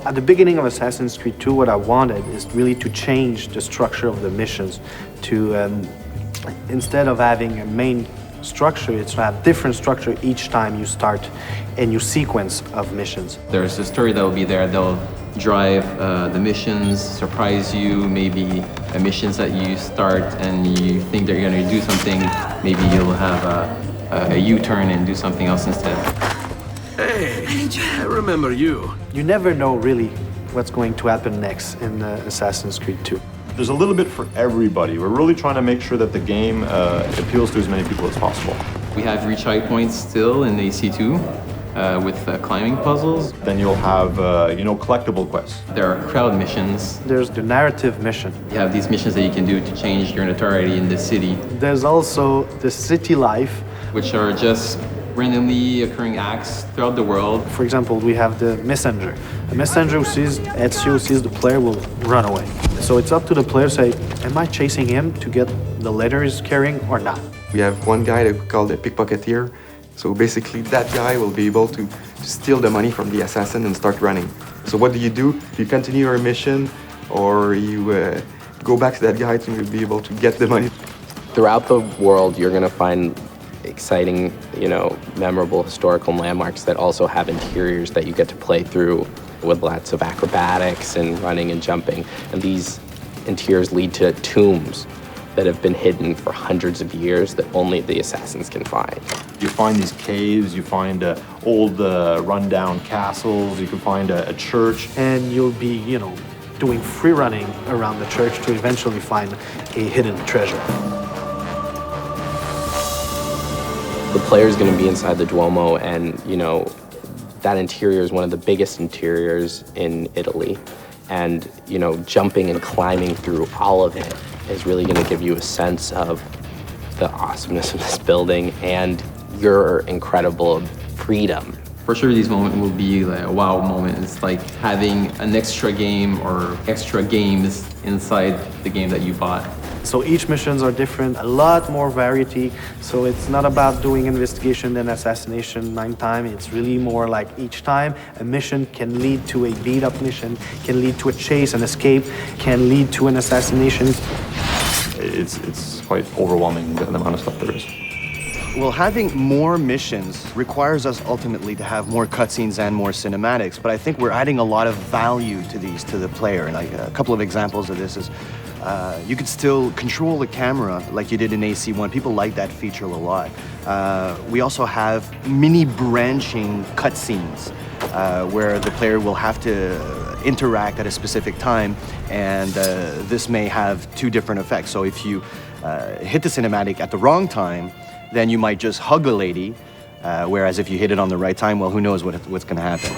At the beginning of Assassin's Creed 2, what I wanted is really to change the structure of the missions to, instead of having a main structure, it's to have different structure each time you start a new sequence of missions. There's a story that will be there. They'll drive the missions, surprise you, maybe missions that you start and you think they're going to do something, maybe you'll have a U-turn and do something else instead. Hey, I remember you. You never know really what's going to happen next in Assassin's Creed 2. There's a little bit for everybody. We're really trying to make sure that the game appeals to as many people as possible. We have reach high points still in AC2 with climbing puzzles. Then you'll have, collectible quests. There are crowd missions. There's the narrative mission. You have these missions that you can do to change your notoriety in the city. There's also the city life, which are just randomly occurring acts throughout the world. For example, we have the messenger. The messenger who sees Ezio, sees the player, will run away. So it's up to the player to say, am I chasing him to get the letter he's carrying or not? We have one guy that we call the pickpocketeer. So basically that guy will be able to steal the money from the assassin and start running. So what do? You continue your mission, or you go back to that guy to be able to get the money. Throughout the world, you're gonna find exciting, memorable historical landmarks that also have interiors that you get to play through with lots of acrobatics and running and jumping. And these interiors lead to tombs that have been hidden for hundreds of years that only the assassins can find. You find these caves, you find old rundown castles, you can find a church. And you'll be, doing free running around the church to eventually find a hidden treasure. The player's going to be inside the Duomo, and that interior is one of the biggest interiors in Italy. And jumping and climbing through all of it is really going to give you a sense of the awesomeness of this building and your incredible freedom. For sure, these moments will be like a wow moment. It's like having an extra game or extra games inside the game that you bought. So each missions are different, a lot more variety. So it's not about doing investigation then assassination 9 times. It's really more like each time a mission can lead to a beat-up mission, can lead to a chase, an escape, can lead to an assassination. It's quite overwhelming, the amount of stuff there is. Well, having more missions requires us ultimately to have more cutscenes and more cinematics, but I think we're adding a lot of value to these to the player. Like a couple of examples of this is you could still control the camera like you did in AC1. People like that feature a lot. We also have mini branching cutscenes where the player will have to interact at a specific time, and this may have 2 different effects. So if you hit the cinematic at the wrong time, then you might just hug a lady, whereas if you hit it on the right time, well, who knows what's going to happen.